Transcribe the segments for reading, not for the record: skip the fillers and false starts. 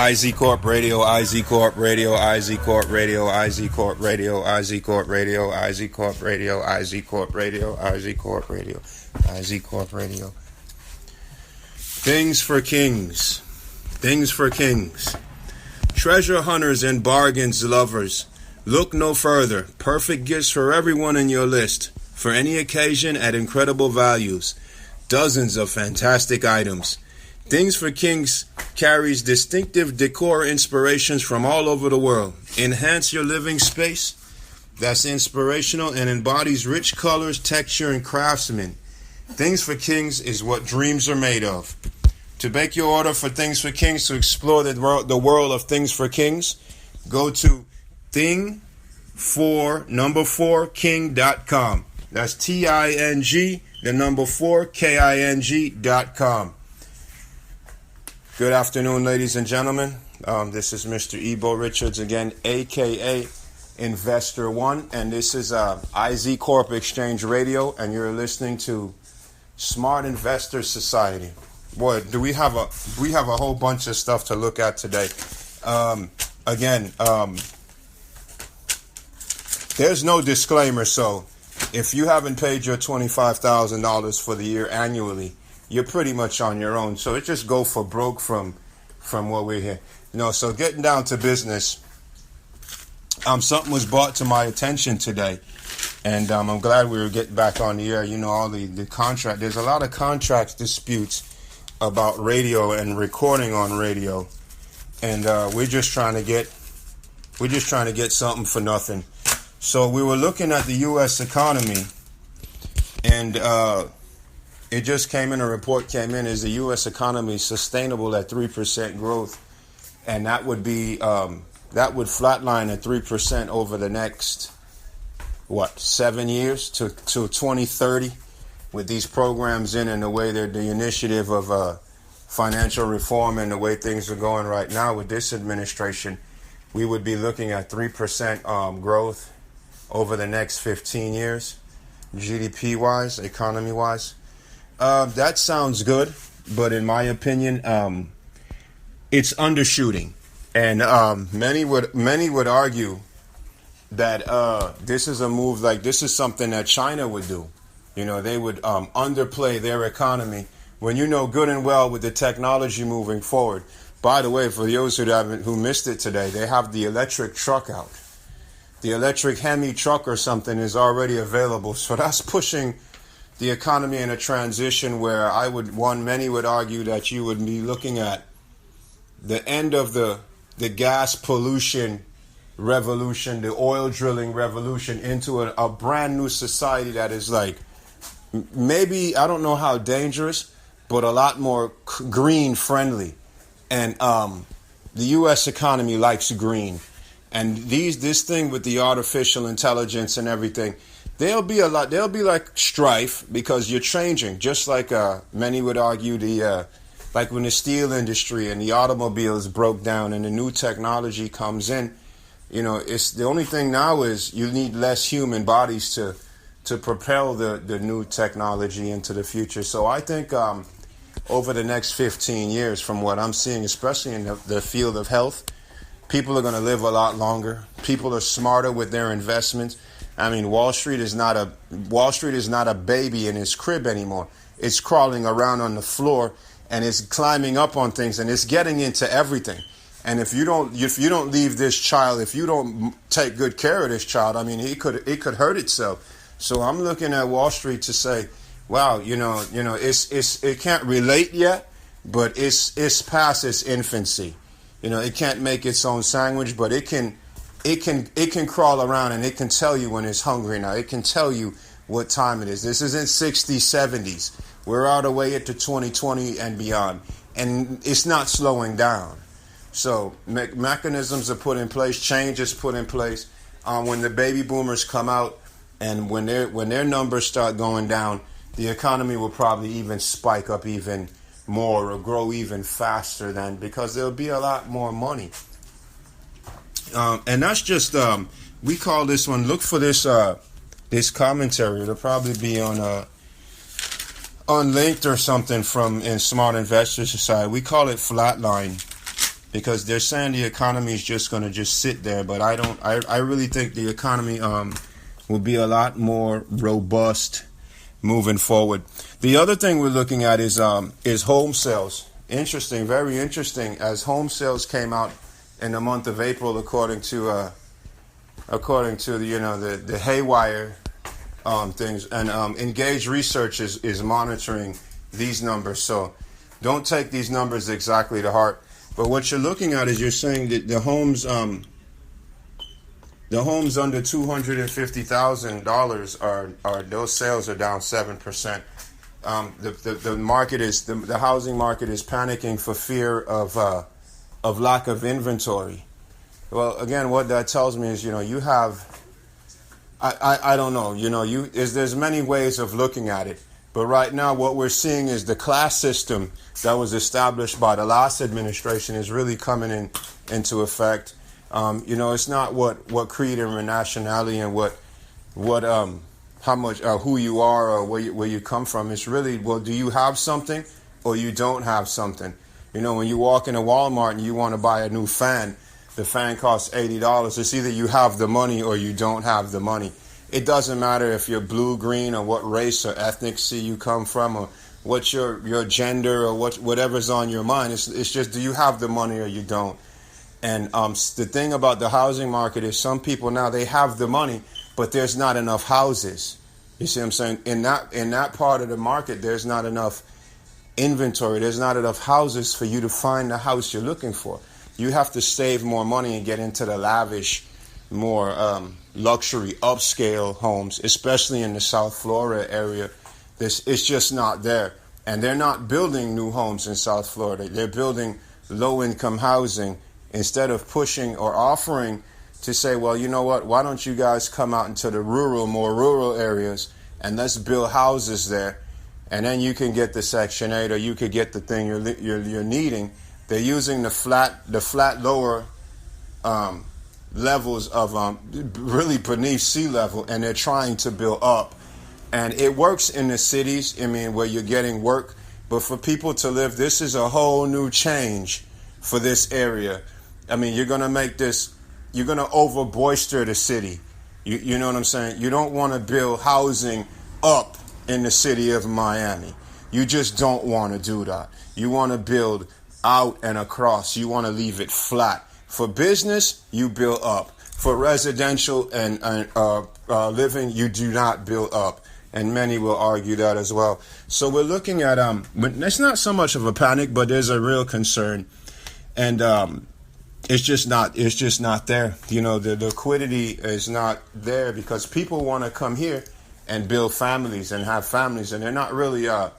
IZ Corp Radio, IZ Corp Radio, IZ Corp Radio, IZ Corp Radio, IZ Corp Radio, IZ Corp Radio, IZ Corp Radio, IZ Corp Radio, IZ Corp Radio. Things for kings. Things for kings. Treasure hunters and bargains lovers. Look no further. Perfect gifts for everyone in your list. For any occasion at incredible values. Dozens of fantastic items. Things for Kings carries distinctive decor inspirations from all over the world. Enhance your living space that's inspirational and embodies rich colors, texture, and craftsmen. Things for Kings is what dreams are made of. To make your order for Things for Kings, to explore the world of Things for Kings, go to thing4king.com. That's TING, the number 4, KING.com. Good afternoon, ladies and gentlemen. This is Mr. Ebo Richards again, a.k.a. Investor One, and this is IZ Corp Exchange Radio, and you're listening to Smart Investor Society. Boy, do we have a whole bunch of stuff to look at today. There's no disclaimer, so if you haven't paid your $25,000 for the year annually, you're pretty much on your own. So it just go for broke from what we're here. So getting down to business, something was brought to my attention today, and I'm glad we were getting back on the air. All the contract. There's a lot of contract disputes about radio and recording on radio, and we're just trying to get something for nothing. So we were looking at the U.S. economy, and it just came in, a report came in, is the U.S. economy sustainable at 3% growth, and that would be that would flatline at 3% over the next 7 years to 2030, with these programs in and the way they're the initiative of financial reform and the way things are going right now with this administration. We would be looking at 3% growth over the next 15 years, GDP wise, economy wise. That sounds good, but in my opinion, it's undershooting, and many would argue that this is a move, like this is something that China would do. They would underplay their economy when good and well with the technology moving forward. By the way, for those who missed it today, they have the electric truck out. The electric Hemi truck or something is already available, so that's pushing the economy in a transition where many would argue that you would be looking at the end of the gas pollution revolution, the oil drilling revolution, into a brand new society that is like, maybe, I don't know how dangerous, but a lot more green friendly. And the U.S. economy likes green. And this thing with the artificial intelligence and everything, there'll be like strife because you're changing. Just like many would argue, like when the steel industry and the automobiles broke down and the new technology comes in, it's the only thing now is you need less human bodies to propel the new technology into the future. So I think over the next 15 years, from what I'm seeing, especially in the field of health, people are going to live a lot longer. People are smarter with their investments. I mean, Wall Street is not a baby in his crib anymore. It's crawling around on the floor and it's climbing up on things and it's getting into everything. And if you don't leave this child, if you don't take good care of this child, I mean, it could hurt itself. So I'm looking at Wall Street to say, wow, it can't relate yet, but it's past its infancy. It can't make its own sandwich, but it can crawl around and it can tell you when it's hungry now. It can tell you what time it is. This isn't 60s, 70s. We're all the way into 2020 and beyond, and it's not slowing down. So mechanisms are put in place, change is put in place. When the baby boomers come out and when their numbers start going down, the economy will probably even spike up even more or grow even faster than, because there'll be a lot more money. And that's just, we call this one, look for this commentary. It'll probably be on linked or something in Smart Investor Society. We call it Flatline. because they're saying the economy is just going to just sit there. But I don't. I really think the economy will be a lot more robust moving forward. The other thing we're looking at is home sales. Interesting, very interesting. As home sales came out in the month of April, according to the Haywire things, and Engaged Research is monitoring these numbers. So don't take these numbers exactly to heart. But what you're looking at is you're saying that the homes under $250,000 are those sales are down 7%. The housing market is panicking for fear of lack of inventory. Well, again, what that tells me is, you have, I don't know, there's many ways of looking at it. But right now, what we're seeing is the class system that was established by the last administration is really coming into effect. It's not what creed and nationality and how much who you are or where you come from. It's really, well, do you have something or you don't have something? When you walk into Walmart and you want to buy a new fan, the fan costs $80. It's either you have the money or you don't have the money. It doesn't matter if you're blue, green, or what race or ethnicity you come from, or what's your gender, or whatever's on your mind. It's just, do you have the money or you don't? And the thing about the housing market is some people now, they have the money, but there's not enough houses. You see what I'm saying? In that part of the market, there's not enough inventory. There's not enough houses for you to find the house you're looking for. You have to save more money and get into the lavish, more luxury, upscale homes, especially in the South Florida area. It's just not there. And they're not building new homes in South Florida. They're building low-income housing instead of pushing or offering to say, well, you know what, why don't you guys come out into the more rural areas, and let's build houses there, and then you can get the Section 8 or you could get the thing you're needing. They're using the flat lower levels of really beneath sea level, and they're trying to build up. And it works in the cities, where you're getting work. But for people to live, this is a whole new change for this area. You're going to make this, you're going to over boister the city. You know what I'm saying? You don't want to build housing up in the city of Miami. You just don't want to do that. You want to build out and across. You want to leave it flat. For business, you build up. For residential and living, you do not build up. And many will argue that as well. So we're looking at, it's not so much of a panic, but there's a real concern. And it's just not there. The liquidity is not there because people want to come here and build families and have families. And they're not really, the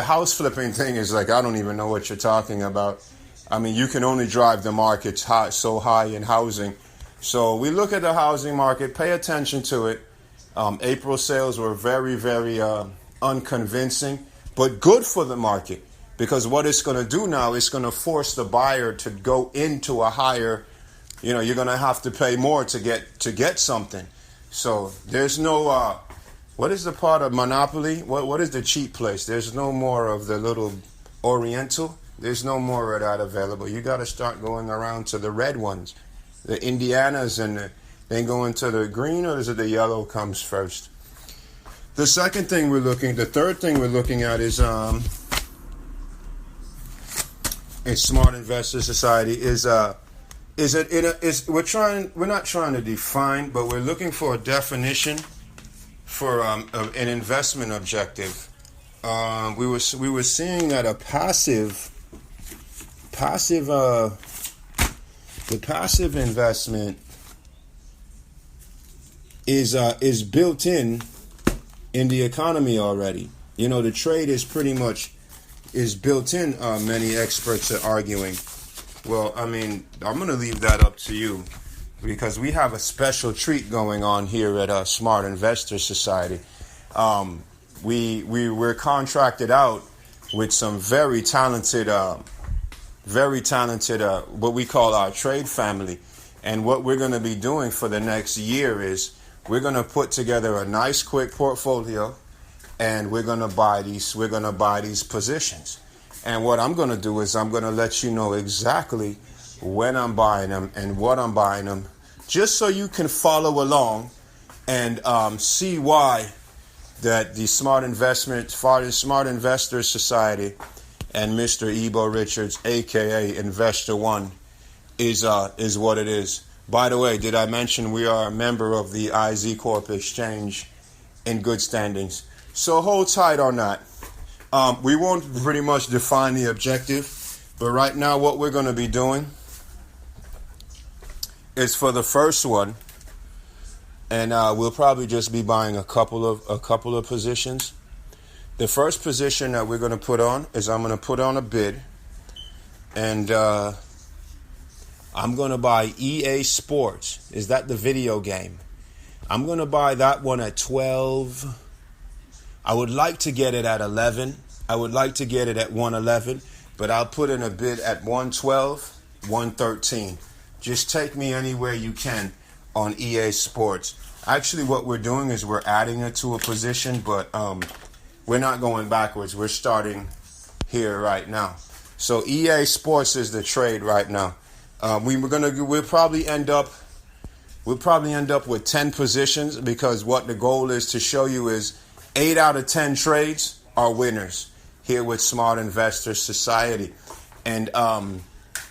house flipping thing is like, I don't even know what you're talking about. You can only drive the markets so high in housing. So we look at the housing market, pay attention to it. April sales were very, very unconvincing, but good for the market, because what it's going to do now is going to force the buyer to go into a higher, you're going to have to pay more to get something. So there's no, what is the part of Monopoly? What is the cheap place? There's no more of the little Oriental. There's no more of that available. You got to start going around to the red ones, the Indianas, and then go into the green, or is it the yellow comes first? The third thing we're looking at is Smart Investor Society we're not trying to define, but we're looking for a definition for an investment objective. We were seeing that the passive investment is built in the economy already. The trade is pretty much built in. Many experts are arguing. Well, I'm going to leave that up to you, because we have a special treat going on here at Smart Investor Society. We're contracted out with some very talented, what we call our trade family. And what we're going to be doing for the next year is we're going to put together a nice, quick portfolio, and we're going to buy these positions. And what I'm going to do is I'm going to let you know exactly when I'm buying them and what I'm buying them, just so you can follow along and see why that the Smart Investors Society and Mr. Ebo Richards, aka Investor One, is what it is. By the way, did I mention we are a member of the IZ Corp exchange in good standings? So hold tight on that. We won't pretty much define the objective, but right now what we're going to be doing is for the first one, and we'll probably just be buying a couple of positions. The first position that we're going to put on is I'm going to put on a bid, and I'm going to buy EA Sports. Is that the video game? I'm going to buy that one at 12. I would like to get it at 11. I would like to get it at 111, but I'll put in a bid at 112, 113. Just take me anywhere you can on EA Sports. Actually, what we're doing is we're adding it to a position, but we're not going backwards. We're starting here right now. So EA Sports is the trade right now. We'll probably end up with 10 positions, because what the goal is to show you is 8 out of 10 trades are winners here with Smart Investors Society. And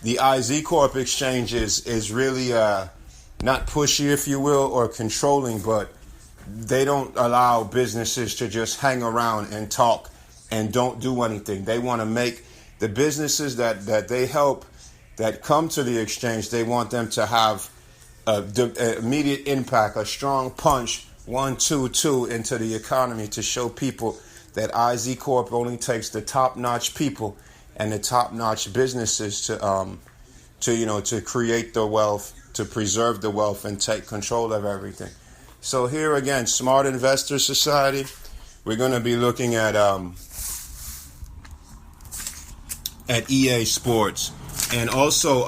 the IZ Corp exchange is really not pushy, if you will, or controlling, but they don't allow businesses to just hang around and talk and don't do anything. They want to make the businesses that they help, that come to the exchange, they want them to have immediate impact, a strong punch, 1, 2, 2 into the economy, to show people that IZ Corp only takes the top-notch people and the top-notch businesses to create the wealth, to preserve the wealth, and take control of everything. So here again, Smart Investors Society, we're going to be looking at EA Sports, and also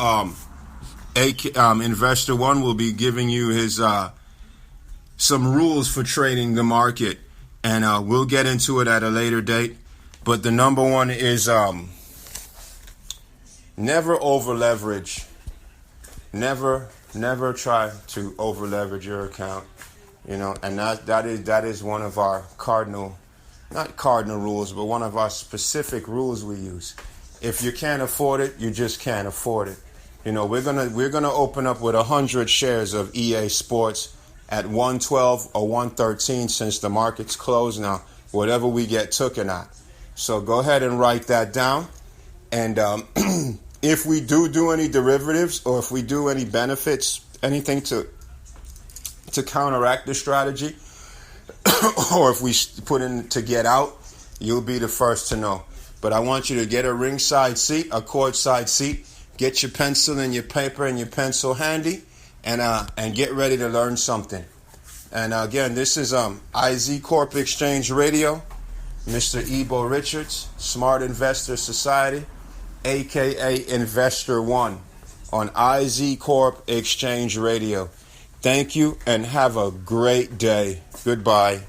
Investor One will be giving you his some rules for trading the market, and we'll get into it at a later date. But the number one is never over leverage. Never try to over leverage your account. And that is one of our not cardinal rules, but one of our specific rules we use. If you can't afford it, you just can't afford it. We're gonna open up with 100 shares of EA Sports at 112 or 113, since the market's closed now. Whatever we get taken at. So go ahead and write that down. And if we do any derivatives, or if we do any benefits, anything to counteract the strategy, or if we put in to get out, you'll be the first to know. But I want you to get a ringside seat, a courtside seat. Get your pencil and your paper and your pencil handy, and get ready to learn something. And again, this is IZ Corp Exchange Radio, Mr. Ebo Richards, Smart Investor Society, aka Investor One, on IZ Corp Exchange Radio. Thank you and have a great day. Goodbye.